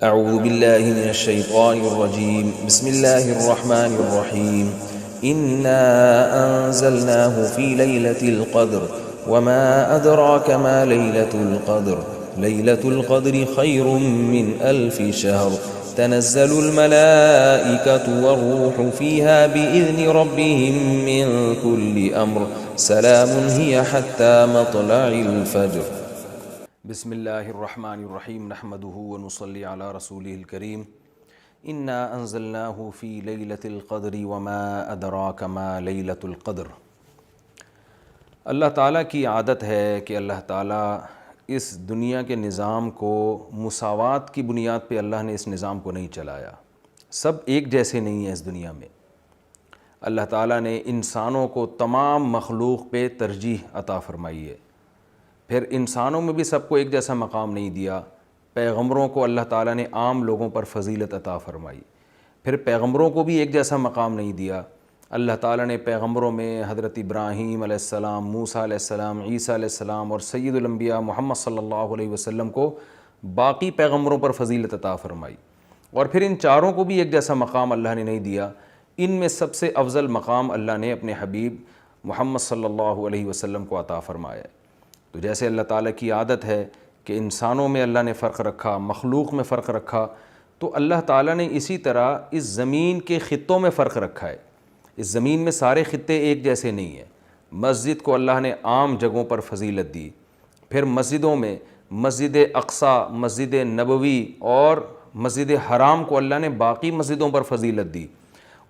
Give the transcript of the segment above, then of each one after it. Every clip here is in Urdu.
اعوذ باللہ من الشیطان الرجیم بسم اللہ الرحمن الرحیم انا انزلناه في ليلة القدر وما ادراك ما ليلة القدر ليلة القدر خير من 1000 شهر تنزل الملائكة والروح فيها بإذن ربهم من كل أمر سلام هي حتى مطلع الفجر. بسم اللہ الرحمن الرحیم نحمده ونصلی علی رسوله الکریم انا انزلناه فی لیلۃ القدر وما ادراک ما لیلۃ القدر. اللہ تعالیٰ کی عادت ہے کہ اللہ تعالیٰ اس دنیا کے نظام کو مساوات کی بنیاد پہ اللہ نے اس نظام کو نہیں چلایا. سب ایک جیسے نہیں ہیں اس دنیا میں. اللہ تعالیٰ نے انسانوں کو تمام مخلوق پہ ترجیح عطا فرمائی ہے. پھر انسانوں میں بھی سب کو ایک جیسا مقام نہیں دیا. پیغمبروں کو اللہ تعالیٰ نے عام لوگوں پر فضیلت عطا فرمائی. پھر پیغمبروں کو بھی ایک جیسا مقام نہیں دیا. اللہ تعالیٰ نے پیغمبروں میں حضرت ابراہیم علیہ السلام، موسیٰ علیہ السلام، عیسیٰ علیہ السلام اور سید الانبیاء محمد صلی اللہ علیہ وسلم کو باقی پیغمبروں پر فضیلت عطا فرمائی. اور پھر ان چاروں کو بھی ایک جیسا مقام اللہ نے نہیں دیا. ان میں سب سے افضل مقام اللہ نے اپنے حبیب محمد صلی اللہ علیہ وسلم کو عطا فرمایا. تو جیسے اللہ تعالیٰ کی عادت ہے کہ انسانوں میں اللہ نے فرق رکھا، مخلوق میں فرق رکھا، تو اللہ تعالیٰ نے اسی طرح اس زمین کے خطوں میں فرق رکھا ہے. اس زمین میں سارے خطے ایک جیسے نہیں ہیں. مسجد کو اللہ نے عام جگہوں پر فضیلت دی. پھر مسجدوں میں مسجد اقصیٰ، مسجد نبوی اور مسجد حرام کو اللہ نے باقی مسجدوں پر فضیلت دی.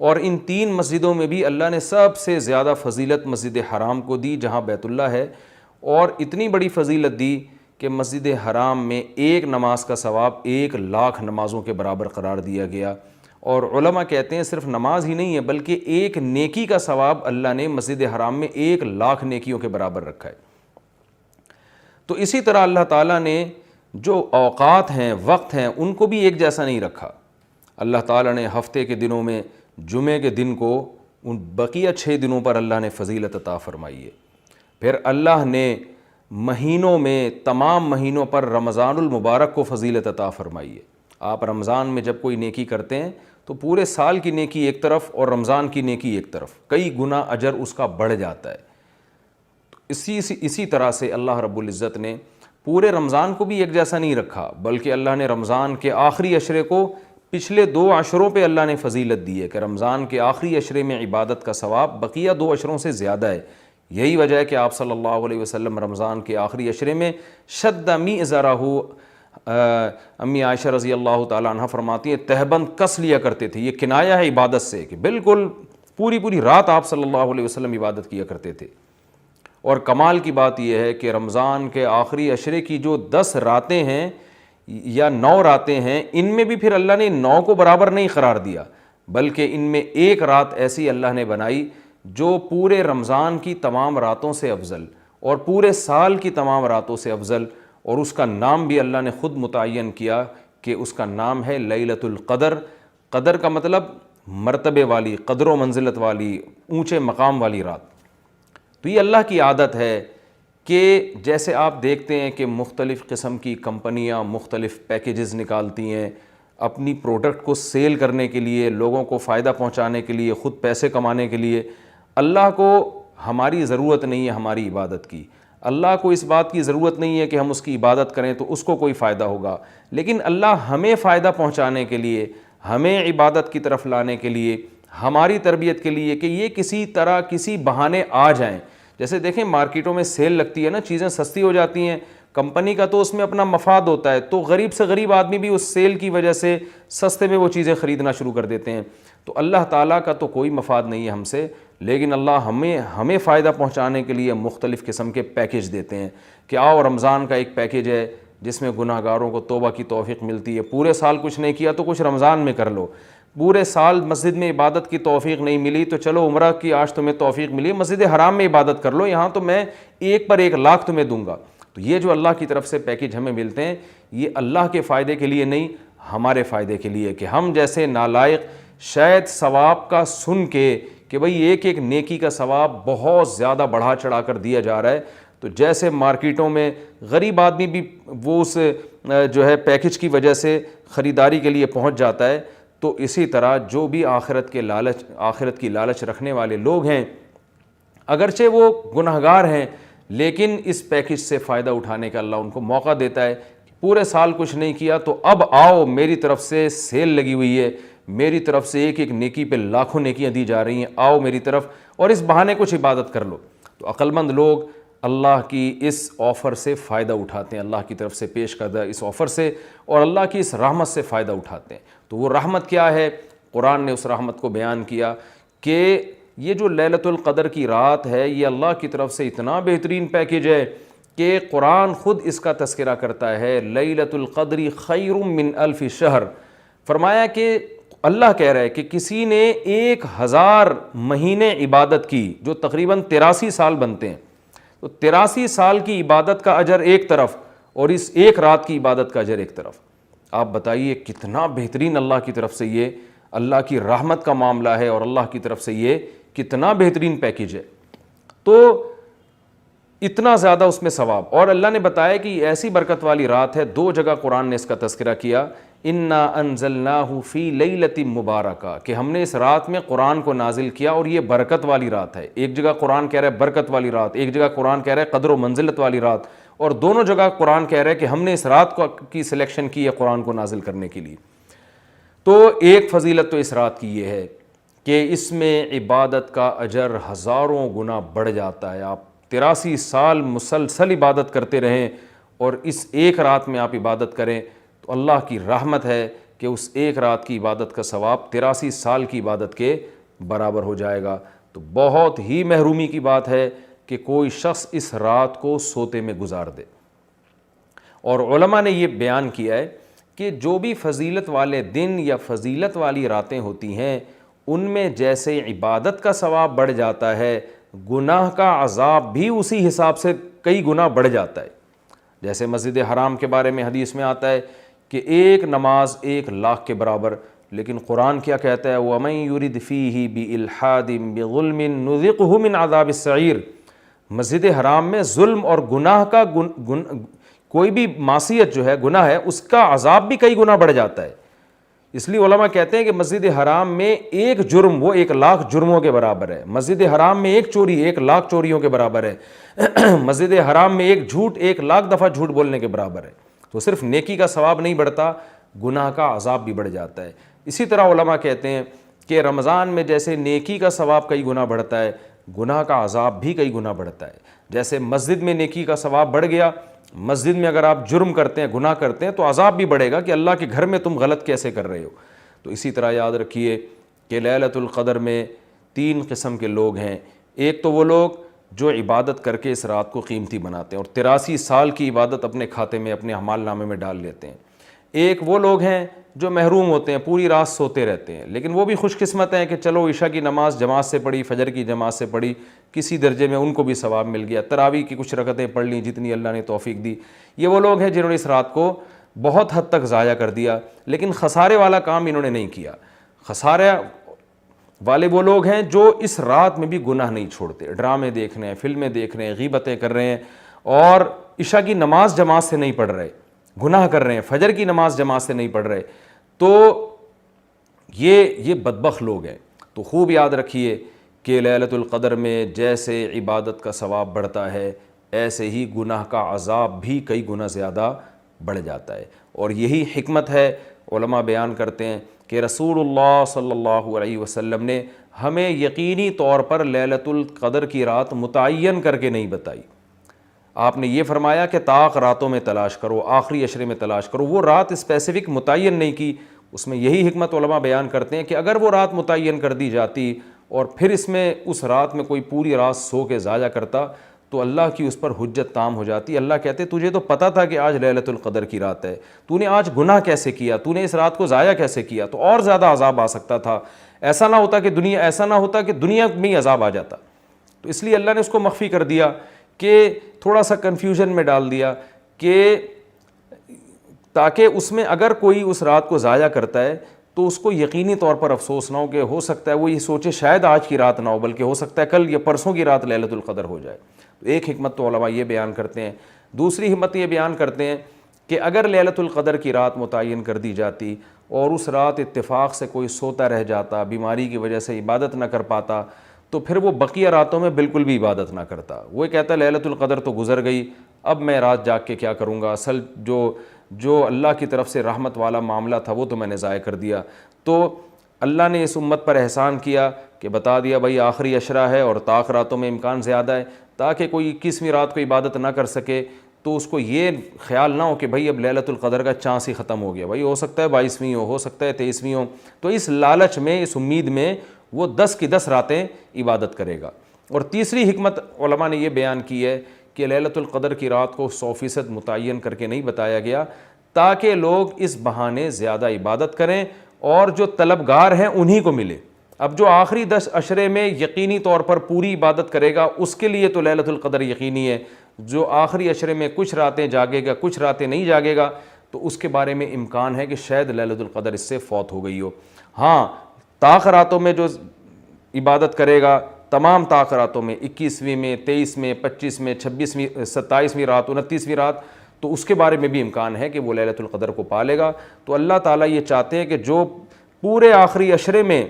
اور ان تین مسجدوں میں بھی اللہ نے سب سے زیادہ فضیلت مسجد حرام کو دی جہاں بیت اللہ ہے. اور اتنی بڑی فضیلت دی کہ مسجد حرام میں ایک نماز کا ثواب 1,00,000 نمازوں کے برابر قرار دیا گیا. اور علماء کہتے ہیں صرف نماز ہی نہیں ہے بلکہ ایک نیکی کا ثواب اللہ نے مسجد حرام میں 1,00,000 نیکیوں کے برابر رکھا ہے. تو اسی طرح اللہ تعالیٰ نے جو اوقات ہیں، وقت ہیں، ان کو بھی ایک جیسا نہیں رکھا. اللہ تعالیٰ نے ہفتے کے دنوں میں جمعے کے دن کو ان بقیہ 6 دنوں پر اللہ نے فضیلت عطا فرمائی ہے. پھر اللہ نے مہینوں میں تمام مہینوں پر رمضان المبارک کو فضیلت عطا فرمائی ہے. آپ رمضان میں جب کوئی نیکی کرتے ہیں تو پورے سال کی نیکی ایک طرف اور رمضان کی نیکی ایک طرف، کئی گنا اجر اس کا بڑھ جاتا ہے. اسی طرح سے اللہ رب العزت نے پورے رمضان کو بھی ایک جیسا نہیں رکھا بلکہ اللہ نے رمضان کے آخری عشرے کو پچھلے 2 عشروں پہ اللہ نے فضیلت دی ہے کہ رمضان کے آخری عشرے میں عبادت کا ثواب بقیہ 2 عشروں سے زیادہ ہے. یہی وجہ ہے کہ آپ صلی اللہ علیہ وسلم رمضان کے آخری عشرے میں شد میزرہ، امی عائشہ رضی اللہ تعالیٰ عنہ فرماتی ہیں تہبند کس لیا کرتے تھے. یہ کنایہ ہے عبادت سے کہ بالکل پوری رات آپ صلی اللہ علیہ وسلم عبادت کیا کرتے تھے. اور کمال کی بات یہ ہے کہ رمضان کے آخری عشرے کی جو 10 راتیں ہیں یا 9 راتیں ہیں، ان میں بھی پھر اللہ نے 9 کو برابر نہیں قرار دیا بلکہ ان میں ایک رات ایسی اللہ نے بنائی جو پورے رمضان کی تمام راتوں سے افضل اور پورے سال کی تمام راتوں سے افضل، اور اس کا نام بھی اللہ نے خود متعین کیا کہ اس کا نام ہے لیلۃ القدر. قدر کا مطلب مرتبے والی، قدر و منزلت والی، اونچے مقام والی رات. تو یہ اللہ کی عادت ہے کہ جیسے آپ دیکھتے ہیں کہ مختلف قسم کی کمپنیاں مختلف پیکیجز نکالتی ہیں اپنی پروڈکٹ کو سیل کرنے کے لیے، لوگوں کو فائدہ پہنچانے کے لیے، خود پیسے کمانے کے لیے. اللہ کو ہماری ضرورت نہیں ہے ہماری عبادت کی. اللہ کو اس بات کی ضرورت نہیں ہے کہ ہم اس کی عبادت کریں تو اس کو کوئی فائدہ ہوگا. لیکن اللہ ہمیں فائدہ پہنچانے کے لیے، ہمیں عبادت کی طرف لانے کے لیے، ہماری تربیت کے لیے کہ یہ کسی طرح کسی بہانے آ جائیں. جیسے دیکھیں مارکیٹوں میں سیل لگتی ہے نا، چیزیں سستی ہو جاتی ہیں. کمپنی کا تو اس میں اپنا مفاد ہوتا ہے، تو غریب سے غریب آدمی بھی اس سیل کی وجہ سے سستے میں وہ چیزیں خریدنا شروع کر دیتے ہیں. تو اللہ تعالیٰ کا تو کوئی مفاد نہیں ہے ہم سے، لیکن اللہ ہمیں فائدہ پہنچانے کے لیے مختلف قسم کے پیکیج دیتے ہیں کہ آؤ رمضان کا ایک پیکیج ہے جس میں گناہ گاروں کو توبہ کی توفیق ملتی ہے. پورے سال کچھ نہیں کیا تو کچھ رمضان میں کر لو. پورے سال مسجد میں عبادت کی توفیق نہیں ملی تو چلو عمرہ کی آج تمہیں توفیق ملی، مسجد حرام میں عبادت کر لو، یہاں تو میں 1 پر 1,00,000 تمہیں دوں گا. تو یہ جو اللہ کی طرف سے پیکیج ہمیں ملتے ہیں یہ اللہ کے فائدے کے لیے نہیں، ہمارے فائدے کے لیے کہ ہم جیسے نالائق شاید ثواب کا سن کے کہ بھئی ایک نیکی کا ثواب بہت زیادہ بڑھا چڑھا کر دیا جا رہا ہے تو جیسے مارکیٹوں میں غریب آدمی بھی وہ اس جو ہے پیکج کی وجہ سے خریداری کے لیے پہنچ جاتا ہے، تو اسی طرح جو بھی آخرت کی لالچ رکھنے والے لوگ ہیں، اگرچہ وہ گنہگار ہیں لیکن اس پیکج سے فائدہ اٹھانے کا اللہ ان کو موقع دیتا ہے. پورے سال کچھ نہیں کیا تو اب آؤ، میری طرف سے سیل لگی ہوئی ہے، میری طرف سے ایک ایک نیکی پہ لاکھوں نیکیاں دی جا رہی ہیں، آؤ میری طرف اور اس بہانے کچھ عبادت کر لو. تو عقل مند لوگ اللہ کی اس آفر سے فائدہ اٹھاتے ہیں، اللہ کی طرف سے پیش کردہ اس آفر سے اور اللہ کی اس رحمت سے فائدہ اٹھاتے ہیں. تو وہ رحمت کیا ہے؟ قرآن نے اس رحمت کو بیان کیا کہ یہ جو لیلۃ القدر کی رات ہے یہ اللہ کی طرف سے اتنا بہترین پیکج ہے کہ قرآن خود اس کا تذکرہ کرتا ہے، لیلۃ القدر خیر من الف شہر. فرمایا کہ اللہ کہہ رہا ہے کہ کسی نے 1000 مہینے عبادت کی، جو تقریباً 83 سال بنتے ہیں، تو 83 سال کی عبادت کا اجر ایک طرف اور اس ایک رات کی عبادت کا اجر ایک طرف. آپ بتائیے کتنا بہترین اللہ کی طرف سے یہ اللہ کی رحمت کا معاملہ ہے اور اللہ کی طرف سے یہ کتنا بہترین پیکج ہے. تو اتنا زیادہ اس میں ثواب، اور اللہ نے بتایا کہ یہ ایسی برکت والی رات ہے. 2 جگہ قرآن نے اس کا تذکرہ کیا، انا انزلناہ فی لیلۃ مبارکہ، کہ ہم نے اس رات میں قرآن کو نازل کیا اور یہ برکت والی رات ہے. ایک جگہ قرآن کہہ رہا ہے برکت والی رات، ایک جگہ قرآن کہہ رہا ہے قدر و منزلت والی رات، اور دونوں جگہ قرآن کہہ رہا ہے کہ ہم نے اس رات کی سلیکشن کی ہے قرآن کو نازل کرنے کے لیے. تو ایک فضیلت تو اس رات کی یہ ہے کہ اس میں عبادت کا اجر ہزاروں گنا بڑھ جاتا ہے. آپ 83 سال مسلسل عبادت کرتے رہیں اور اس ایک رات میں آپ عبادت کریں تو اللہ کی رحمت ہے کہ اس ایک رات کی عبادت کا ثواب 83 سال کی عبادت کے برابر ہو جائے گا. تو بہت ہی محرومی کی بات ہے کہ کوئی شخص اس رات کو سوتے میں گزار دے. اور علماء نے یہ بیان کیا ہے کہ جو بھی فضیلت والے دن یا فضیلت والی راتیں ہوتی ہیں ان میں جیسے عبادت کا ثواب بڑھ جاتا ہے، گناہ کا عذاب بھی اسی حساب سے کئی گنا بڑھ جاتا ہے. جیسے مسجد حرام کے بارے میں حدیث میں آتا ہے کہ ایک نماز 1,00,000 کے برابر، لیکن قرآن کیا کہتا ہے؟ وَمَن يُرِدْ فِيهِ بِإِلْحَادٍ بِظُلْمٍ نُذِقْهُ مِنْ عَذَابِ السَّعِيرِ. مسجد حرام میں ظلم اور گناہ کا کوئی بھی معصیت جو ہے، گناہ ہے، اس کا عذاب بھی کئی گنا بڑھ جاتا ہے. اس لیے علماء کہتے ہیں کہ مسجد حرام میں ایک جرم وہ 1,00,000 جرموں کے برابر ہے. مسجد حرام میں ایک چوری 1,00,000 چوریوں کے برابر ہے. مسجد حرام میں ایک جھوٹ 1,00,000 دفعہ جھوٹ بولنے کے برابر ہے. تو صرف نیکی کا ثواب نہیں بڑھتا، گناہ کا عذاب بھی بڑھ جاتا ہے. اسی طرح علماء کہتے ہیں کہ رمضان میں جیسے نیکی کا ثواب کئی گنا بڑھتا ہے، گناہ کا عذاب بھی کئی گنا بڑھتا ہے. جیسے مسجد میں نیکی کا ثواب بڑھ گیا، مسجد میں اگر آپ جرم کرتے ہیں، گناہ کرتے ہیں تو عذاب بھی بڑھے گا کہ اللہ کے گھر میں تم غلط کیسے کر رہے ہو. تو اسی طرح یاد رکھیے کہ لیلۃ القدر میں 3 قسم کے لوگ ہیں. ایک تو وہ لوگ جو عبادت کر کے اس رات کو قیمتی بناتے ہیں اور 83 سال کی عبادت اپنے کھاتے میں، اپنے اعمال نامے میں ڈال لیتے ہیں. ایک وہ لوگ ہیں جو محروم ہوتے ہیں، پوری رات سوتے رہتے ہیں، لیکن وہ بھی خوش قسمت ہیں کہ چلو عشاء کی نماز جماعت سے پڑھی، فجر کی جماعت سے پڑھی، کسی درجے میں ان کو بھی ثواب مل گیا، تراویح کی کچھ رکعتیں پڑھ لیں جتنی اللہ نے توفیق دی. یہ وہ لوگ ہیں جنہوں نے اس رات کو بہت حد تک ضائع کر دیا، لیکن خسارے والا کام انہوں نے نہیں کیا. خسارے والے وہ لوگ ہیں جو اس رات میں بھی گناہ نہیں چھوڑتے، ڈرامے دیکھ رہے ہیں، فلمیں دیکھ رہے ہیں، غیبتیں کر رہے ہیں اور عشاء کی نماز جماعت سے نہیں پڑھ رہے، گناہ کر رہے ہیں، فجر کی نماز جماعت سے نہیں پڑھ رہے. تو یہ بدبخت لوگ ہیں. تو خوب یاد رکھیے کہ لیلۃ القدر میں جیسے عبادت کا ثواب بڑھتا ہے ایسے ہی گناہ کا عذاب بھی کئی گنا زیادہ بڑھ جاتا ہے. اور یہی حکمت ہے، علماء بیان کرتے ہیں کہ رسول اللہ صلی اللہ علیہ وسلم نے ہمیں یقینی طور پر لیلۃ القدر کی رات متعین کر کے نہیں بتائی. آپ نے یہ فرمایا کہ طاق راتوں میں تلاش کرو، آخری عشرے میں تلاش کرو. وہ رات اسپیسیفک متعین نہیں کی. اس میں یہی حکمت علماء بیان کرتے ہیں کہ اگر وہ رات متعین کر دی جاتی اور پھر اس میں اس رات میں کوئی پوری رات سو کے ضائع کرتا تو اللہ کی اس پر حجت تام ہو جاتی. اللہ کہتے تجھے تو پتہ تھا کہ آج لیلۃ القدر کی رات ہے، تو نے آج گناہ کیسے کیا، تو نے اس رات کو ضائع کیسے کیا، تو اور زیادہ عذاب آ سکتا تھا. ایسا نہ ہوتا کہ دنیا میں ہی عذاب آ جاتا. تو اس لیے اللہ نے اس کو مخفی کر دیا کہ تھوڑا سا کنفیوژن میں ڈال دیا کہ تاکہ اس میں اگر کوئی اس رات کو ضائع کرتا ہے تو اس کو یقینی طور پر افسوس نہ ہو کہ ہو سکتا ہے وہ یہ سوچے شاید آج کی رات نہ ہو بلکہ ہو سکتا ہے کل یا پرسوں کی رات لیلۃ القدر ہو جائے. تو ایک حکمت تو علماء یہ بیان کرتے ہیں. دوسری حکمت یہ بیان کرتے ہیں کہ اگر لیلۃ القدر کی رات متعین کر دی جاتی اور اس رات اتفاق سے کوئی سوتا رہ جاتا, بیماری کی وجہ سے عبادت نہ کر پاتا, تو پھر وہ بقیہ راتوں میں بالکل بھی عبادت نہ کرتا. وہ کہتا لیلۃ القدر تو گزر گئی, اب میں رات جاگ کے کیا کروں گا, اصل جو اللہ کی طرف سے رحمت والا معاملہ تھا وہ تو میں نے ضائع کر دیا. تو اللہ نے اس امت پر احسان کیا کہ بتا دیا بھائی آخری عشرہ ہے اور طاق راتوں میں امکان زیادہ ہے, تاکہ کوئی 21ویں رات کو عبادت نہ کر سکے تو اس کو یہ خیال نہ ہو کہ بھائی اب لیلۃ القدر کا چانس ہی ختم ہو گیا, بھائی ہو سکتا ہے 22ویں ہو سکتا ہے 23ویں ہو. تو اس لالچ میں, اس امید میں وہ 10 کی 10 راتیں عبادت کرے گا. اور تیسری حکمت علماء نے یہ بیان کی ہے کہ لیلۃ القدر کی رات کو 100% متعین کر کے نہیں بتایا گیا تاکہ لوگ اس بہانے زیادہ عبادت کریں اور جو طلبگار ہیں انہی کو ملے. اب جو آخری 10 عشرے میں یقینی طور پر پوری عبادت کرے گا اس کے لیے تو لیلۃ القدر یقینی ہے. جو آخری عشرے میں کچھ راتیں جاگے گا کچھ راتیں نہیں جاگے گا تو اس کے بارے میں امکان ہے کہ شاید لیلۃ القدر اس سے فوت ہو گئی ہو. ہاں طاق راتوں میں جو عبادت کرے گا, تمام طاق راتوں میں 21ویں میں 23 میں 25 میں 26ویں 27ویں رات 29ویں رات, تو اس کے بارے میں بھی امکان ہے کہ وہ لیلۃ القدر کو پا لے گا. تو اللہ تعالیٰ یہ چاہتے ہیں کہ جو پورے آخری عشرے میں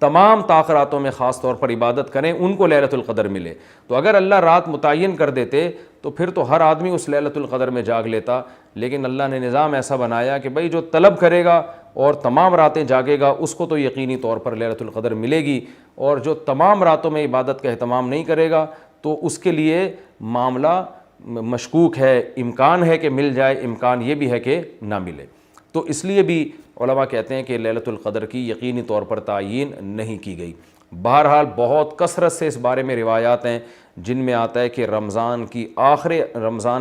تمام طاق راتوں میں خاص طور پر عبادت کریں ان کو لیلۃ القدر ملے. تو اگر اللہ رات متعین کر دیتے تو پھر تو ہر آدمی اس لیلۃ القدر میں جاگ لیتا, لیکن اللہ نے نظام ایسا بنایا کہ بھائی جو طلب کرے گا اور تمام راتیں جاگے گا اس کو تو یقینی طور پر لیلۃ القدر ملے گی, اور جو تمام راتوں میں عبادت کا اہتمام نہیں کرے گا تو اس کے لیے معاملہ مشکوک ہے, امکان ہے کہ مل جائے, امکان یہ بھی ہے کہ نہ ملے. تو اس لیے بھی علماء کہتے ہیں کہ لیلۃ القدر کی یقینی طور پر تعیین نہیں کی گئی. بہرحال بہت کثرت سے اس بارے میں روایات ہیں جن میں آتا ہے کہ رمضان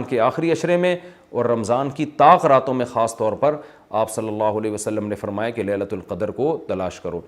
کے آخری عشرے میں اور رمضان کی طاق راتوں میں خاص طور پر آپ صلی اللہ علیہ وسلم نے فرمایا کہ لیلۃ القدر کو تلاش کرو.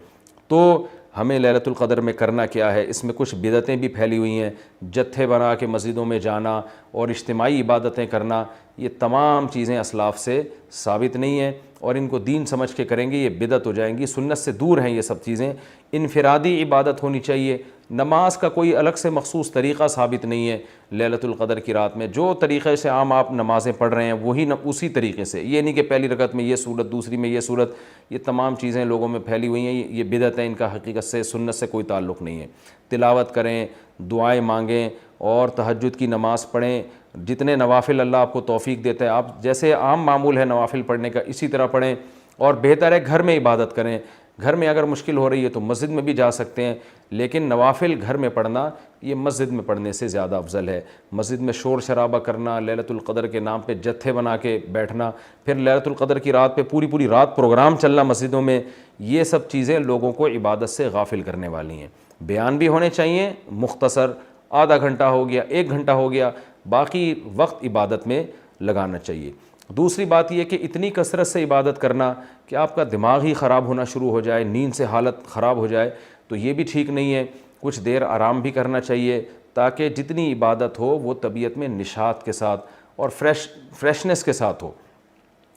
تو ہمیں لیلۃ القدر میں کرنا کیا ہے؟ اس میں کچھ بدعتیں بھی پھیلی ہوئی ہیں, جتھے بنا کے مسجدوں میں جانا اور اجتماعی عبادتیں کرنا, یہ تمام چیزیں اسلاف سے ثابت نہیں ہیں اور ان کو دین سمجھ کے کریں گے یہ بدعت ہو جائیں گی, سنت سے دور ہیں یہ سب چیزیں. انفرادی عبادت ہونی چاہیے, نماز کا کوئی الگ سے مخصوص طریقہ ثابت نہیں ہے لیلۃ القدر کی رات میں. جو طریقے سے عام آپ نمازیں پڑھ رہے ہیں وہی اسی طریقے سے, یہ نہیں کہ پہلی رکعت میں یہ صورت دوسری میں یہ صورت, یہ تمام چیزیں لوگوں میں پھیلی ہوئی ہیں, یہ بدعت ہیں, ان کا حقیقت سے سنت سے کوئی تعلق نہیں ہے. تلاوت کریں, دعائیں مانگیں اور تہجد کی نماز پڑھیں, جتنے نوافل اللہ آپ کو توفیق دیتا ہے آپ جیسے عام معمول ہے نوافل پڑھنے کا اسی طرح پڑھیں, اور بہتر ہے گھر میں عبادت کریں. گھر میں اگر مشکل ہو رہی ہے تو مسجد میں بھی جا سکتے ہیں, لیکن نوافل گھر میں پڑھنا یہ مسجد میں پڑھنے سے زیادہ افضل ہے. مسجد میں شور شرابہ کرنا, لیلۃ القدر کے نام پہ جتھے بنا کے بیٹھنا, پھر لیلۃ القدر کی رات پہ پوری رات پروگرام چلنا مسجدوں میں, یہ سب چیزیں لوگوں کو عبادت سے غافل کرنے والی ہیں. بیان بھی ہونے چاہیے مختصر, آدھا گھنٹہ ہو گیا 1 گھنٹہ ہو گیا, باقی وقت عبادت میں لگانا چاہیے. دوسری بات یہ کہ اتنی کثرت سے عبادت کرنا کہ آپ کا دماغ ہی خراب ہونا شروع ہو جائے, نیند سے حالت خراب ہو جائے, تو یہ بھی ٹھیک نہیں ہے. کچھ دیر آرام بھی کرنا چاہیے تاکہ جتنی عبادت ہو وہ طبیعت میں نشاط کے ساتھ اور فریشنس کے ساتھ ہو,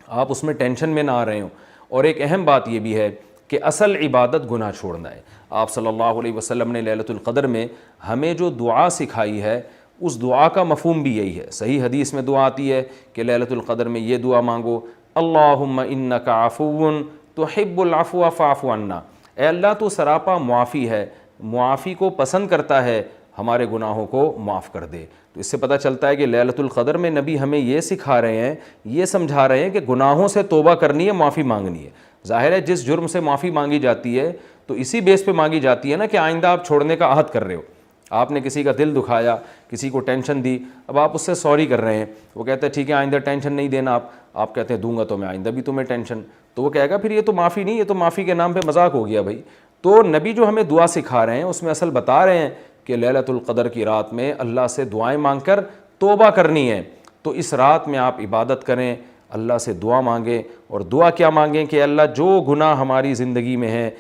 آپ اس میں ٹینشن میں نہ آ رہے ہوں. اور ایک اہم بات یہ بھی ہے کہ اصل عبادت گناہ چھوڑنا ہے. آپ صلی اللہ علیہ وسلم نے لیلۃ القدر میں ہمیں جو دعا سکھائی ہے اس دعا کا مفہوم بھی یہی ہے. صحیح حدیث میں دعا آتی ہے کہ لیلۃ القدر میں یہ دعا مانگو, اللہم انک عفو تحب العفو فاعف عنا, اے اللہ تو سراپا معافی ہے, معافی کو پسند کرتا ہے, ہمارے گناہوں کو معاف کر دے. تو اس سے پتہ چلتا ہے کہ لیلۃ القدر میں نبی ہمیں یہ سکھا رہے ہیں, یہ سمجھا رہے ہیں کہ گناہوں سے توبہ کرنی ہے, معافی مانگنی ہے. ظاہر ہے جس جرم سے معافی مانگی جاتی ہے تو اسی بیس پہ مانگی جاتی ہے نا کہ آئندہ آپ چھوڑنے کا عہد کر رہے ہو. آپ نے کسی کا دل دکھایا, کسی کو ٹینشن دی, اب آپ اس سے سوری کر رہے ہیں, وہ کہتا ہے ٹھیک ہے آئندہ ٹینشن نہیں دینا, آپ کہتے ہیں دوں گا تو میں آئندہ بھی تمہیں ٹینشن, تو وہ کہے گا پھر یہ تو معافی نہیں, یہ تو معافی کے نام پہ مذاق ہو گیا بھائی. تو نبی جو ہمیں دعا سکھا رہے ہیں اس میں اصل بتا رہے ہیں کہ لیلۃ القدر کی رات میں اللہ سے دعائیں مانگ کر توبہ کرنی ہے. تو اس رات میں آپ عبادت کریں, اللہ سے دعا مانگیں, اور دعا کیا مانگیں کہ اللہ جو گناہ ہماری زندگی میں ہیں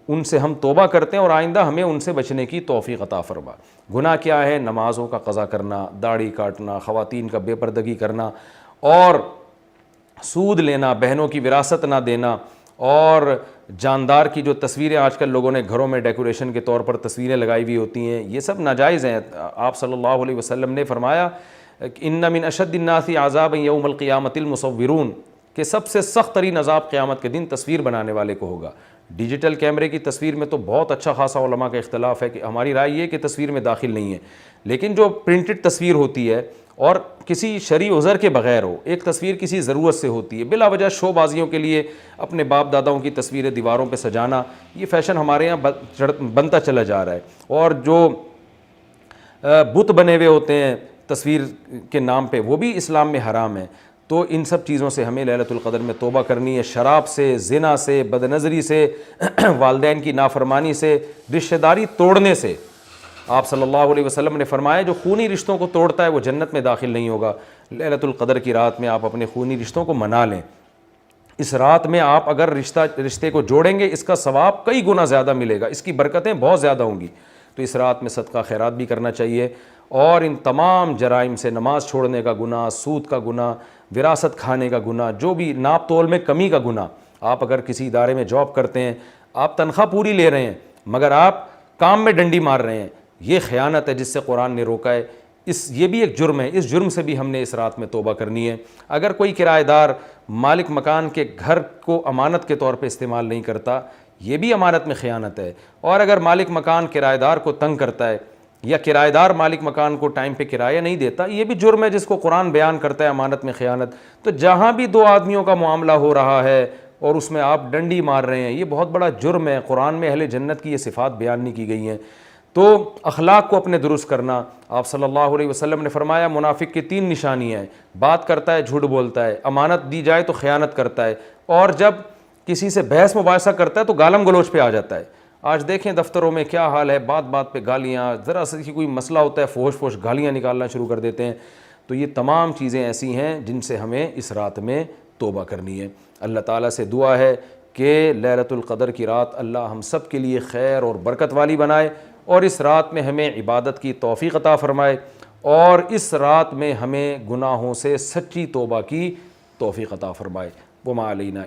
ان سے ہم توبہ کرتے ہیں اور آئندہ ہمیں ان سے بچنے کی توفیق عطا فرما. گناہ کیا ہے؟ نمازوں کا قضا کرنا, داڑھی کاٹنا, خواتین کا بے پردگی کرنا, اور سود لینا, بہنوں کی وراثت نہ دینا, اور جاندار کی جو تصویریں آج کل لوگوں نے گھروں میں ڈیکوریشن کے طور پر تصویریں لگائی ہوئی ہوتی ہیں، یہ سب ناجائز ہیں۔ آپ صلی اللہ علیہ وسلم نے فرمایا ان من اشد الناس عذابا یوم القیامۃ المصورون، کہ سب سے سخت ترین عذاب قیامت کے دن تصویر بنانے والے کو ہوگا۔ ڈیجیٹل کیمرے کی تصویر میں تو بہت اچھا خاصا علماء کا اختلاف ہے کہ ہماری رائے یہ کہ تصویر میں داخل نہیں ہے، لیکن جو پرنٹڈ تصویر ہوتی ہے اور کسی شرعی عذر کے بغیر ہو، ایک تصویر کسی ضرورت سے ہوتی ہے، بلا وجہ شو بازیوں کے لیے اپنے باپ داداؤں کی تصویریں دیواروں پہ سجانا، یہ فیشن ہمارے یہاں بنتا چلا جا رہا ہے۔ اور جو بت بنے ہوئے ہوتے ہیں تصویر کے نام پہ، وہ بھی اسلام میں حرام ہے۔ تو ان سب چیزوں سے ہمیں لیلۃ القدر میں توبہ کرنی ہے، شراب سے، زنا سے، بدنظری سے، والدین کی نافرمانی سے، رشتہ داری توڑنے سے۔ آپ صلی اللہ علیہ وسلم نے فرمایا جو خونی رشتوں کو توڑتا ہے وہ جنت میں داخل نہیں ہوگا۔ لیلۃ القدر کی رات میں آپ اپنے خونی رشتوں کو منا لیں۔ اس رات میں آپ اگر رشتے کو جوڑیں گے، اس کا ثواب کئی گنا زیادہ ملے گا، اس کی برکتیں بہت زیادہ ہوں گی۔ تو اس رات میں صدقہ خیرات بھی کرنا چاہیے، اور ان تمام جرائم سے، نماز چھوڑنے کا گناہ، سود کا گناہ، وراثت کھانے کا گناہ، جو بھی ناپ تول میں کمی کا گناہ، آپ اگر کسی ادارے میں جاب کرتے ہیں، آپ تنخواہ پوری لے رہے ہیں مگر آپ کام میں ڈنڈی مار رہے ہیں، یہ خیانت ہے جس سے قرآن نے روکا ہے۔ یہ بھی ایک جرم ہے، اس جرم سے بھی ہم نے اس رات میں توبہ کرنی ہے۔ اگر کوئی کرایہ دار مالک مکان کے گھر کو امانت کے طور پہ استعمال نہیں کرتا، یہ بھی امانت میں خیانت ہے۔ اور اگر مالک مکان کرایہ دار کو تنگ کرتا ہے، یا کرایہ دار مالک مکان کو ٹائم پہ کرایہ نہیں دیتا، یہ بھی جرم ہے جس کو قرآن بیان کرتا ہے امانت میں خیانت۔ تو جہاں بھی دو آدمیوں کا معاملہ ہو رہا ہے اور اس میں آپ ڈنڈی مار رہے ہیں، یہ بہت بڑا جرم ہے۔ قرآن میں اہل جنت کی یہ صفات بیان نہیں کی گئی ہیں۔ تو اخلاق کو اپنے درست کرنا، آپ صلی اللہ علیہ وسلم نے فرمایا منافق کی 3 نشانیاں ہیں: بات کرتا ہے، جھوٹ بولتا ہے، امانت دی جائے تو خیانت کرتا ہے، اور جب کسی سے بحث مباحثہ کرتا ہے تو گالم گلوچ پہ آ جاتا ہے۔ آج دیکھیں دفتروں میں کیا حال ہے، بات بات پہ گالیاں، ذرا سا کوئی مسئلہ ہوتا ہے فوش فوش گالیاں نکالنا شروع کر دیتے ہیں۔ تو یہ تمام چیزیں ایسی ہیں جن سے ہمیں اس رات میں توبہ کرنی ہے۔ اللہ تعالیٰ سے دعا ہے کہ لیلۃ القدر کی رات اللہ ہم سب کے لیے خیر اور برکت والی بنائے، اور اس رات میں ہمیں عبادت کی توفیق عطا فرمائے، اور اس رات میں ہمیں گناہوں سے سچی توبہ کی توفیق عطا فرمائے۔ وما علینا